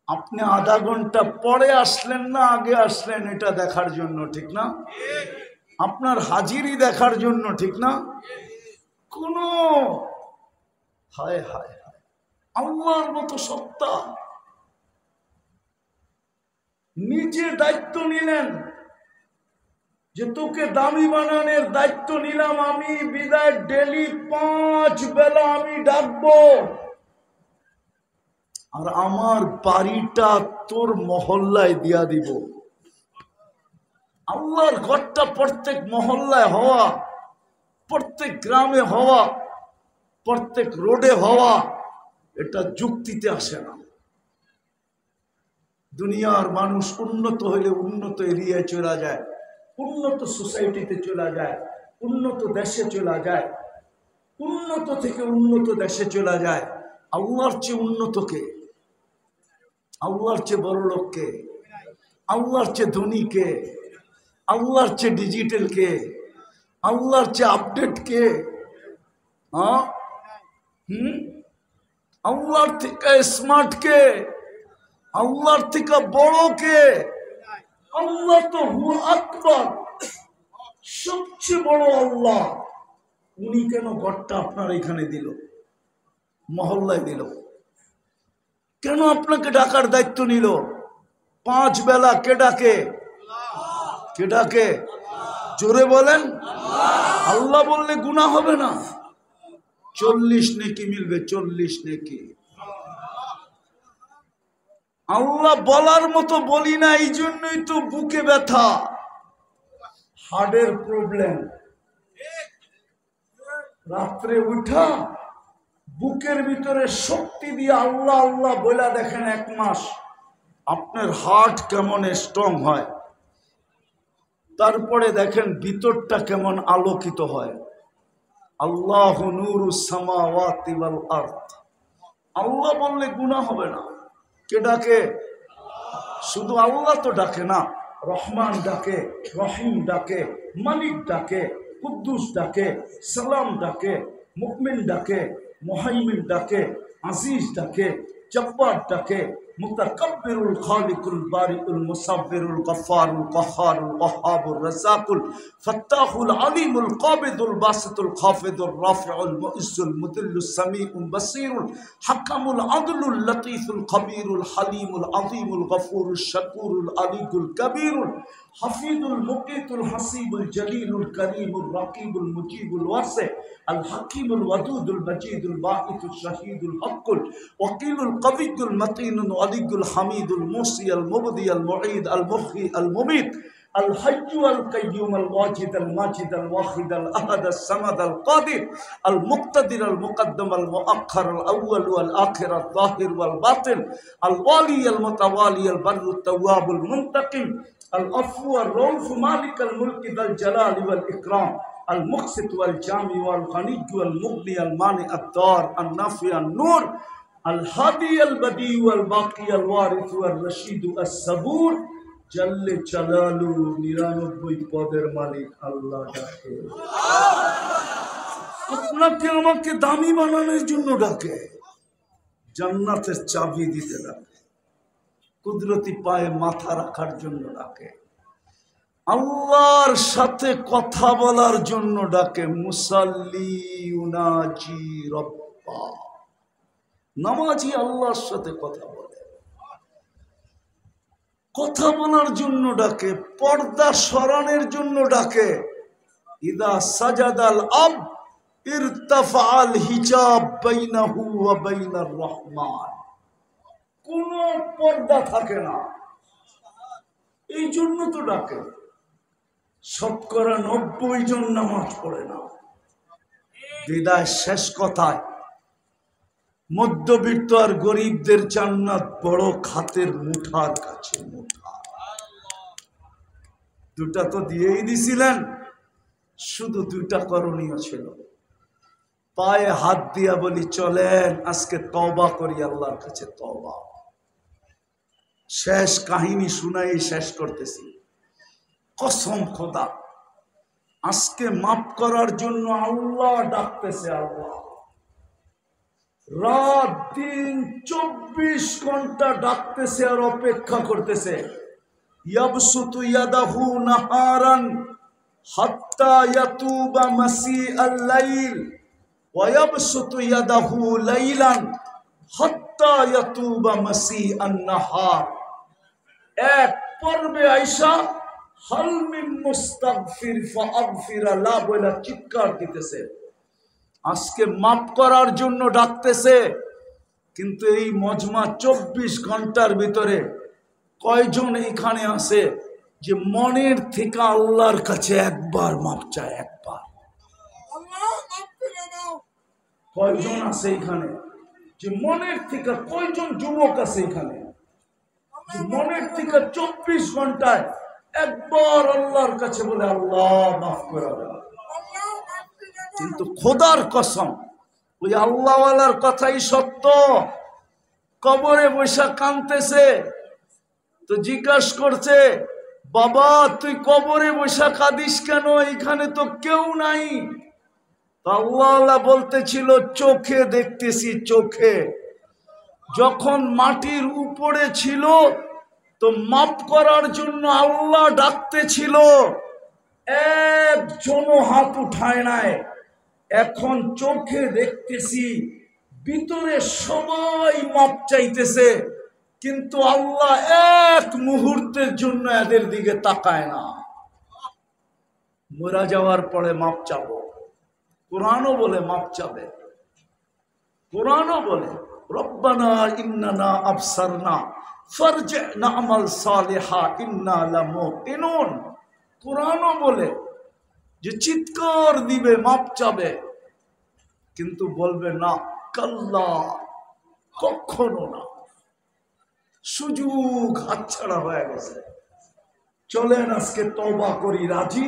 [SPEAKER 1] আপনি আধা ঘন্টা পরে আসলেন না আগে আসলেন এটা দেখার জন্য, ঠিক না? আপনার হাজিরি দেখার জন্য, ঠিক না? কোন হায় হায় হায়, আল্লাহর মতো সত্তা নিজে দায়িত্ব নিলেন যে তোকে দামি বানানোর দায়িত্ব নিলাম আমি, বিদায় ডেলি 5 বেলা আমি ডাকবো, আর আমার বাড়িটা তোর মহল্লায় দিয়া দিব। আল্লাহর ঘরটা প্রত্যেক মহল্লায় হওয়া, প্রত্যেক গ্রামে হওয়া, প্রত্যেক রোডে হওয়া, এটা যুক্তিতে আসে না। দুনিয়ার মানুষ উন্নত হইলে উন্নত এরিয়ায় চলে যায়, উন্নত সোসাইটিতে চলে যায়, উন্নত দেশে চলে যায়, উন্নত থেকে উন্নত দেশে চলে যায়। আল্লাহর চেয়ে উন্নত কে? আল্লাহর চেয়ে বড় লোক কে? আল্লাহর চেয়ে ধনী কে? আল্লাহর চেয়ে ডিজিটাল কে? আল্লাহর চেয়ে আপডেট কে? আল্লাহর থেকে স্মার্ট কে? আল্লাহর থেকে বড় কে? আল্লাহ তো হুয়া আকবার, সবচেয়ে বড় আল্লাহ। উনি কেন ঘরটা আপনার এখানে দিল, মহল্লায় দিল? কেন আপনাকে ডাকার দায়িত্ব নিল? 5 বেলা কে ডাকে? কে ডাকে? জোরে বলেন। আল্লাহ বললে গুনাহ হবে না, 40 নেকি মিলবে, 40 নেকি। আল্লাহ বলার মতো বলি না, এই জন্যই তো বুকে ব্যথা, হার্টের প্রবলেম। রাত্রে উঠা বুকের ভিতরে শক্তি দিয়ে আল্লাহ আল্লাহ বলে দেখেন 1 মাস আপনার হার্ট কেমন স্ট্রং হয়, তারপরে দেখেন ভিতরটা কেমন আলোকিত হয়। আল্লাহু নূরুস সামাওয়াতি ওয়াল আরদ। আল্লাহ বললে গুনাহ হবে না। কে ডাকে? শুধু আল্লাহ তো ডাকে না, রহমান ডাকে, রহিম ডাকে, মালিক ডাকে, কুদ্দুস ডাকে, সালাম ডাকে, মুকমিন ডাকে, মুহাইমিন ডাকে, আজিজ ডাকে, জব্বার ডাকে, মুতাকাব্বিরুল খালিকুল বারিউল মুসাব্বিরুল গফফারুল কহ্হারুল ওয়াহ্হাবুর রাযাকুল ফাত্তাহুল আলিমুল কাবিদুল বাসিতুল খাফিদুর রাফিউল মুইজ্জুল মুদিল্লুস সামিউল বাসীরুল হাকামুল আদলুল লতীফুল খবীরুল হালিমুল আযীমুল গফুরুশ শাকুরুল আলিকুল কবীরুল হাফিজুল মুকিতুল হাসিবুল জলিলুল করিমুল রাকিবুল মুজিবুল ওয়াসি আল হাকিমুল ওয়াদুদুল মজিদুল বাঈতুল শাহীদুল হকুল ওয়াকিলুল কবিয়ুল মতিনুল আলিকুল হামিদুল মুসিয়াল মুবদিয়াল মুঈদ আল মুহয়ি আল মুমীত الحي القيوم الواجد الماجد الواحد الأحد الصمد القادر المقتدر المقدم المؤخر الأول والآخر الظاهر والباطن الوالي المتوالي البر التواب المنتقم العفو الرؤوف مالك الملك ذا الجلال والإكرام المقسط والجامع والغني والمغني المانع الضار النافع النور الهادي البديع والباقي الوارث والرشيد الصبور জাল্লে চালালু 99 পদের মালিক আল্লাহ ডাকে। আপনাকে আমাকে দামি বানানোর জন্য ডাকে, জান্নাতের চাবি দিতে ডাকে, কুদরতি পায়ে মাথা রাখার জন্য ডাকে, আল্লাহর সাথে কথা বলার জন্য ডাকে। মুসাল্লি ইউনাজি রব্বা, নামাজি আল্লাহর সাথে কথা বলে, কথা বলার জন্য ডাকে, পর্দা সরানোর জন্য ডাকে। ইদা সাজাদাল আব ইরতাফাল হিজাব বাইনাহু ওয়া বাইনার রহমান, কোন পর্দা থাকে না, এই জন্য তো ডাকে। শতকরা 90 জন নামাজ পড়ে না। বিদায় শেষ কথায় মধ্যবিত্ত আর গরিবদের জান্নাত বড় খাতের মুঠার কাছে। মুঠা দুটা তো দিয়েই দিছিলেন, শুধু দুইটা করণীয় ছিল। পায়ে হাত দিয়া বলি চলেন আজকে তওবা করি আল্লাহর কাছে। তওবা শেষ কাহিনী শুনাই শেষ করতেছি। কসম খোদা, আজকে মাফ করার জন্য আল্লাহ ডাকতেছে। আল্লাহ রাত দিন 24 ঘন্টা ডাকতেছে আর অপেক্ষা করতেছে। ইয়াবসুতু ইয়াদাহু নাহারান হাত্তা ইয়াতুবা মাসিআল লাইল ওয়া ইয়াবসুতু ইয়াদাহু লাইলান হাত্তা ইয়াতুবা মাসিআন নাহার। এক পর্বে আয়েশা হাল মিন মুস্তাগফির ফাগফির লা বলে চিৎকার দিতেছে। আজকে মাফ করার জন্য ডাকতেছে, কিন্তু এই মজমা 24 ঘন্টার ভিতরে কয়জন এখানে আছে যে মনের থেকে আল্লাহর কাছে একবার মাপ চায়? একবার কয়জন আছে এখানে যে মনের থেকে? কয়জন যুবক আছে এখানে যে মনের থেকে 24 ঘন্টায় একবার আল্লাহর কাছে বলে আল্লাহ মাফ করে দাও? কিন্তু খোদার কসম, ওই আল্লাহওয়ালার কথাই সত্য। কবরে বৈশা কাঁদতেছে, তো জিজ্ঞাসা করছে বাবা তুই কবরে বৈশা কাঁদিস কেন? এখানে তো কেউ নাই। আল্লাহওয়ালা বলতেছিল চোখে দেখতেছি, চোখে। যখন মাটির উপরে ছিল তো মাফ করার জন্য আল্লাহ ডাকতেছিল, একজনও হাত উঠায় নাই। এখন চোখে দেখতেছি ভিতরে সবাই মাপ চাইতেছে, কিন্তু আল্লাহ এক মুহূর্তের জন্য এদের দিকে তাকায় না। মরা যাওয়ার পরে মাপ চাবো। কোরআনও বলে মাপ চাবে। কোরআনও বলে রব্বানা ইন্নানা আবসারনা ফারজি'না আমাল সালিহা ইন্না লামুকিনুন। কোরআনও বলে যে চিৎকার দিবে, মাপ চাবে, কিন্তু বলবে না, কাল্লা, কখনো না। সুযোগ হাতছাড়া হয়ে গেছে। চলেন আজকে তওবা করি। রাজি?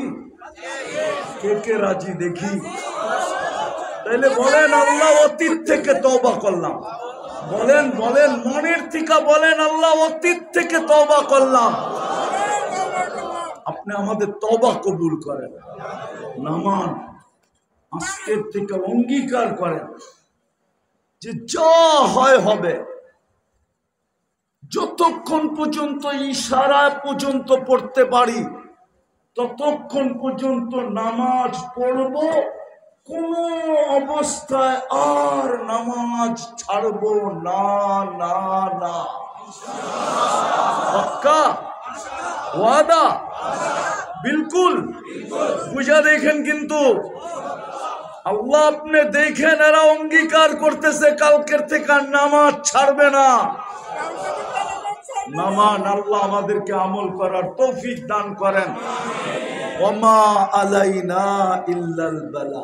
[SPEAKER 1] কে কে রাজি দেখি? তাইলে বলেন আল্লাহ অতীত থেকে তওবা করলাম। বলেন বলেন মনের থেকে বলেন আল্লাহ অতীত থেকে তওবা করলাম। আপনি আমাদের তওবা কবুল করেন। নামান আজকের থেকে অঙ্গীকার করেন যে যা হয় হবে। যতক্ষণ পর্যন্ত ইশারা পর্যন্ত পড়তে পারি ততক্ষণ পর্যন্ত নামাজ পড়ব। কোন অবস্থায় আর নামাজ ছাড়ব না, না, না। পাক্কা ওয়াদা? বিলকুল। বুঝা দেখেন কিন্তু আল্লাহ আপনি দেখেন এরা অঙ্গীকার করতেছে কালকের থেকে নামাজ ছাড়বে না। নামান আল্লাহ আমাদেরকে আমল করার তৌফিক দান করেন। ওমা আলাইনা ইল্লাল বালা।